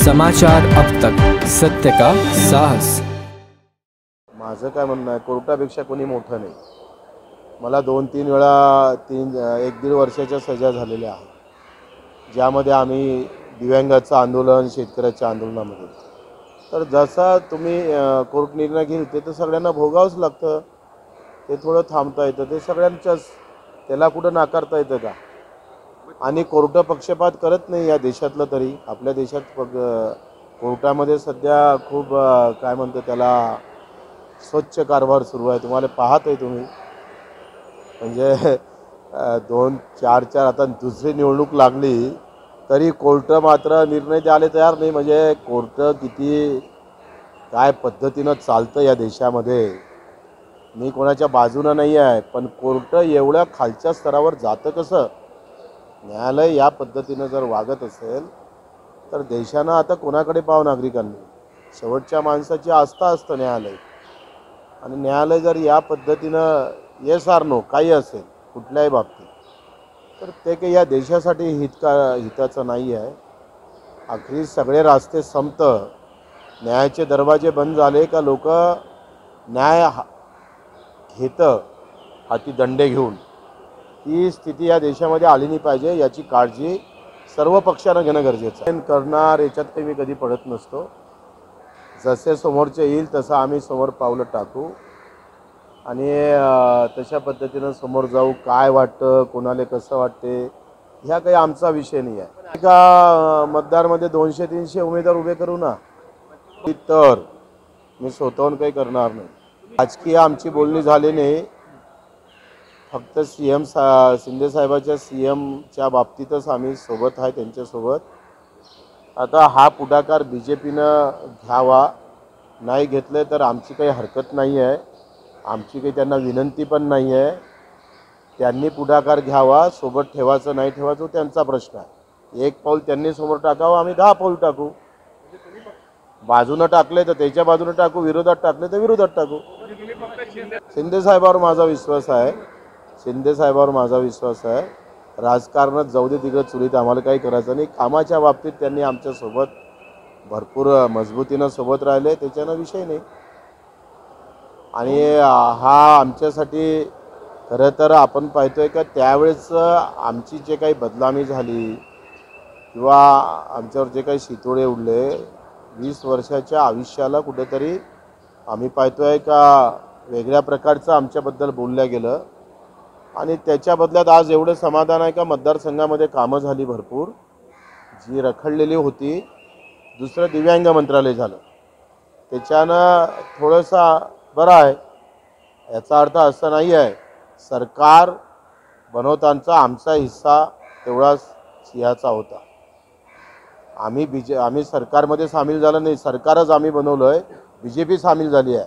समाचार अब तक, सत्य का साहस। माझं काय म्हणणं आहे, कोर्टापेक्षा कोणी मोठं नाही। मला 2-3 वेळा 1-1.5 वर्षाच्या सजा झालेल्या आहेत, ज्यामध्ये आम्ही दिव्यांगाचं आंदोलन, शेतकऱ्याच्या आंदोलनामध्ये। तर जसा तुम्ही कोर्ट निर्णय घेईल ते तर सगळ्यांना भोगावंच लागतं। ते थोडं थांबता येतं, ते सगळ्यांच्याच, त्याला कुठं नाकारता येतं का? आणि कोर्ट पक्षपात करत नाही या देशातलं। तरी आपल्या देशात कोर्टामध्ये सध्या खूप काय म्हणतो त्याला, स्वच्छ कारभार सुरू आहे। तुम्हाला पाहत आहे तुम्ही, म्हणजे 2-4 आता दुसरी निवडणूक लागली तरी कोर्ट मात्र निर्णय द्यायला तयार नाही। म्हणजे कोर्ट किती काय पद्धतीनं चालतं या देशामध्ये, मी कोणाच्या बाजूनं नाही आहे, पण कोर्ट एवढ्या खालच्या स्तरावर जातं कसं? न्यायालय या पद्धतीनं जर वागत असेल तर देशानं आता कोणाकडे पाहावं? नागरिकांनी शेवटच्या माणसाची आस्था असतं न्यायालय, आणि न्यायालय जर या पद्धतीनं येस आर नो काही असेल कुठल्याही बाबतीत, तर ते काही या देशासाठी हिताचं नाही आहे। अखेरी सगळे रास्ते संपतं, न्यायाचे दरवाजे बंद झाले का लोक न्याय घेतं हाती दंडे घेऊन। ही स्थिती या देशामध्ये आली नाही पाहिजे, याची काळजी सर्व पक्षांना घेणं गरजेचं आहे। करणार याच्यात काही मी कधी पडत नसतो। जसे समोरचे येईल तसं आम्ही समोर पावलं टाकू आणि तशा पद्धतीनं समोर जाऊ। काय वाटतं, कोणाला कसं वाटते, ह्या काही आमचा विषय नाही आहे। एका मतदारमध्ये 200-300 उमेदवार उभे करू ना, तर मी स्वतःहून काही करणार नाही। राजकीय आमची बोलणी झाली नाही, फक्त शिंदे साहेबाच्या CMच्या बाबतीतच आम्ही सोबत आहे त्यांच्यासोबत। आता हा पुढाकार BJPनं घ्यावा, नाही घेतले तर आमची काही हरकत नाही आहे, आमची काही त्यांना विनंती पण नाही आहे। त्यांनी पुढाकार घ्यावा, सोबत ठेवायचं नाही ठेवायचं त्यांचा प्रश्न आहे। एक पाऊल त्यांनी समोर टाकावं, आम्ही 10 पाऊल टाकू। बाजूनं टाकले तर त्याच्या बाजूनं टाकू, विरोधात टाकले तर विरोधात टाकू। शिंदे साहेबावर माझा विश्वास आहे, शिंदे साहेबावर माझा विश्वास आहे। राजकारणात जाऊ दे तिकडे, चुलीत आम्हाला काही करायचं नाही। कामाच्या बाबतीत त्यांनी आमच्यासोबत भरपूर मजबूतीनं सोबत राहिले, त्याच्यानं विषय नाही। आणि हा आमच्यासाठी खरं तर आपण पाहतोय का त्यावेळेस आमची जे काही बदनामी झाली किंवा आमच्यावर जे काही शितोडे उडले, 20 वर्षाच्या आयुष्याला कुठेतरी आम्ही पाहतोय का वेगळ्या प्रकारचं आमच्याबद्दल बोललं गेलं, आणि त्याच्या बदल्यात आज एवढं समाधान आहे का मतदारसंघामध्ये कामं झाली भरपूर, जी रखडलेली होती। दुसरं दिव्यांग मंत्रालय झालं, त्याच्यानं थोडंसं बरं आहे। याचा अर्थ असं नाही आहे सरकार बनवताना आमचा हिस्सा तेवढाच सिंहाचा होता। आम्ही सरकारमध्ये सामील झालं नाही, सरकारच आम्ही बनवलं आहे, BJP सामील झाली आहे।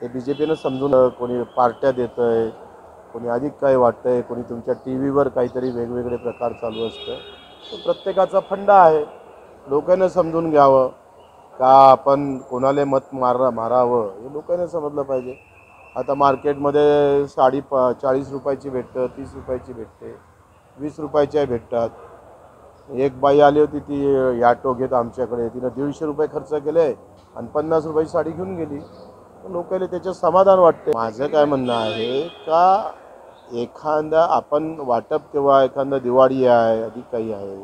हे BJPनं समजून, कोणी पार्ट्या देतं आहे, कोणी अधिक काय वाटतं आहे, कोणी तुमच्या TVवर काहीतरी वेगवेगळे प्रकार चालू असतं, तो प्रत्येकाचा फंडा आहे। लोकांना समजून घ्यावं का आपण कोणाला मत मारावं हे लोकांना समजलं पाहिजे। आता मार्केटमध्ये साडी 40 रुपयाची भेटतं, 30 रुपयाची भेटते, 20 रुपयाच्या भेटतात। एक बाई आली होती, ती ॲटो घेत आमच्याकडे, तिनं 150 रुपये खर्च केले आणि 50 रुपयाची साडी घेऊन गेली। लोकांना त्याचं समाधान वाटते। माझं काय म्हणणं आहे का एखादा आपण वाटप किंवा एखादा दिवाळी आहे, अधिक काही आहे,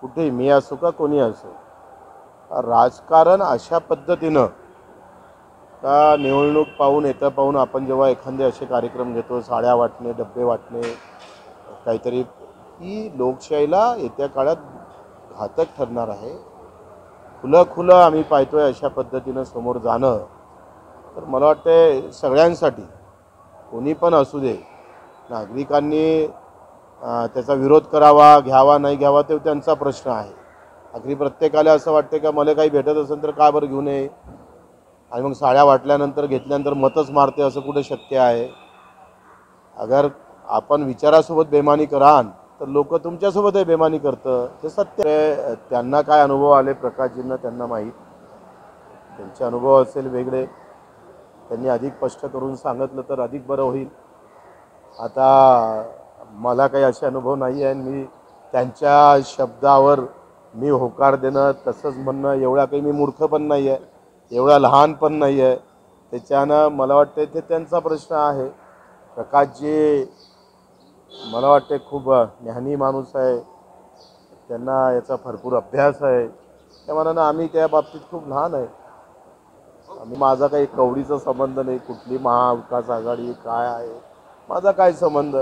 कुठे मी असो का कोणी असो, राजकारण अशा पद्धतीनं का निवडणूक पाहून येतं पाहून आपण जेव्हा एखादे असे कार्यक्रम घेतो, साड्या वाटणे, डब्बे वाटणे, काहीतरी, ही लोकशाहीला येत्या काळात घातक ठरणार आहे। खुलं आम्ही पाहतोय अशा पद्धतीनं समोर जाणं, तर मला वाटतं सगळ्यांसाठी, कोणी पण असू दे, नागरिकांनी त्याचा विरोध करावा, घ्यावा नाही घ्यावा तो त्यांचा प्रश्न आहे। अगदी प्रत्येकाला असं वाटतं का मला काही भेटत असेल तर का बरं घेऊ नये, आणि मग साड्या वाटल्यानंतर घेतल्यानंतर मतच मारते, असं कुठे शक्य आहे? अगर आपण विचारासोबत बेमानी कराल तर लोक तुमच्यासोबतही बेमानी करतं, ते सत्य। त्यांना काय अनुभव आले प्रकाशजींना त्यांना माहीत, त्यांचे अनुभव असेल वेगळे, त्यांनी अधिक स्पष्ट करून सांगितलं तर अधिक बरं होईल। आता मला काही असे अनुभव नाही आहे, मी त्यांच्या शब्दावर मी होकार देणं तसंच म्हणणं एवढा काही मी मूर्ख पण नाही आहे, एवढा लहान पण नाही आहे. त्याच्यानं मला वाटतं ते त्यांचा प्रश्न आहे. प्रकाशजी मला वाटते खूप ज्ञानी माणूस आहे, त्यांना याचा भरपूर अभ्यास आहे. त्या मानानं आम्ही त्या बाबतीत खूप लहान आहे. माझा काही कवडीचा संबंध नाही, कुठली महाविकास आघाडी काय आहे माझा काय संबंध.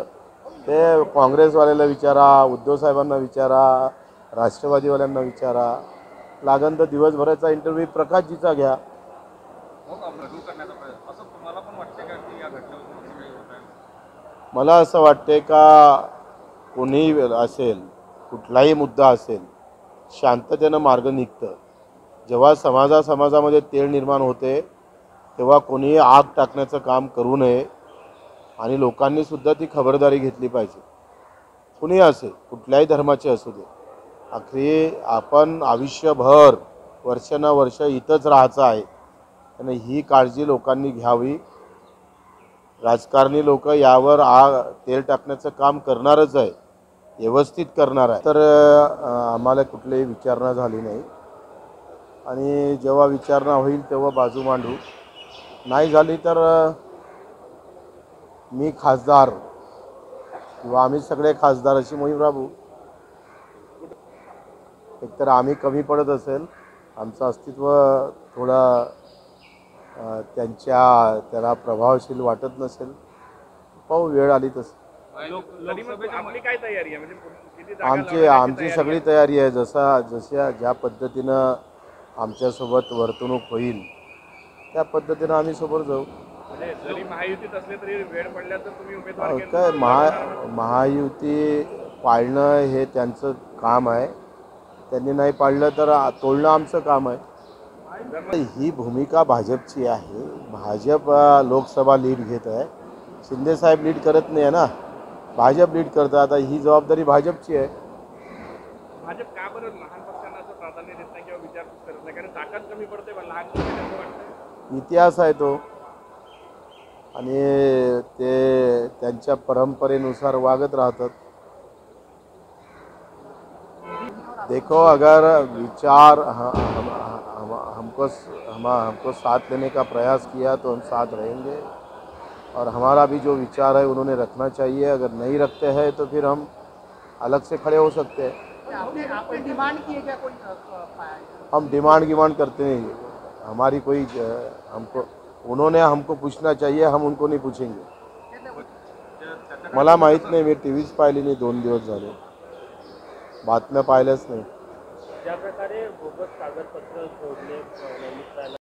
ते काँग्रेसवाल्याला विचारा, उद्धव साहेबांना विचारा, राष्ट्रवादीवाल्यांना विचारा. लागन तर दिवसभराचा इंटरव्ह्यू प्रकाशजीचा घ्या. मला असं वाटते का कोणीही असेल, कुठलाही मुद्दा असेल, शांततेनं मार्ग निघतं. जेव्हा समाजामध्ये तेढ निर्माण होते तेव्हा कोणीही आग टाकण्याचं काम करू नये आणि लोकांनी सुद्धा ती खबरदारी घेतली पाहिजे. कुणीही असेल, कुठल्याही धर्माचे असू दे. आखरी आपण आयुष्यभर वर्षानुवर्ष इथंच राहायचं आहे आणि ही काळजी लोकांनी घ्यावी. राजकारणी लोक यावर तेल टाकण्याचं काम करणारच आहे, व्यवस्थित करणार आहे. तर आम्हाला कुठलीही विचारणा झाली नाही आणि जेव्हा विचारणा होईल तेव्हा बाजू मांडू. नाही झाली तर मी खासदार किंवा आम्ही सगळे खासदार अशी मोहीम राबवू. एकतर आम्ही कमी पडत असेल, आमचं अस्तित्व थोडा त्याला प्रभावशील वाटत नसेल, पाहू वेळ आली तसं. आमची सगळी तयारी आहे. ज्या पद्धतीनं आमच्यासोबत वर्तणूक होईल त्या पद्धतीनं आम्ही सोबत जाऊ. काय महायुती पाळणं हे त्यांचं काम आहे, त्यांनी नाही पाळलं तर तोडणं आमचं काम आहे. ही भूमिका भाजपची आहे. भाजप लोकसभा लीड घेत आहे, शिंदेसाहेब लीड करत नाही आहे ना, भाजप लीड करतं. आता ही जबाबदारी भाजपची आहे. भाजप का बरं लहान पक्षांना असं प्राधान्य देत नाही किंवा विचारपूस करत नाही, कारण ताकद कमी पडते लहान पक्षांना. इतिहास आहे तो आणि ते त्यांच्या परंपरेनुसार वागत राहतात. देखो अगर विचार हमको साथ लेने का प्रयास किया तो हम साथ रहेंगे और हमारा भी जो विचार है उन्होंने रखना चाहिए. अगर नहीं रखते हैं तो फिर हम अलग से खड़े हो सकते हैं. आपने डिमांड की है क्या कोई? हम डिमांड करते नहीं. हमारी कोई उन्होंने हमको पूछना चाहिए, हम उनको नहीं पूछेंगे. मला माहीत नाही, मी टीव्हीच पाहिली नाही 2 दिवस झाले, बातम्या पाहिल्याच नाही. ज्या प्रकारे बोगस कागदपत्र जोडले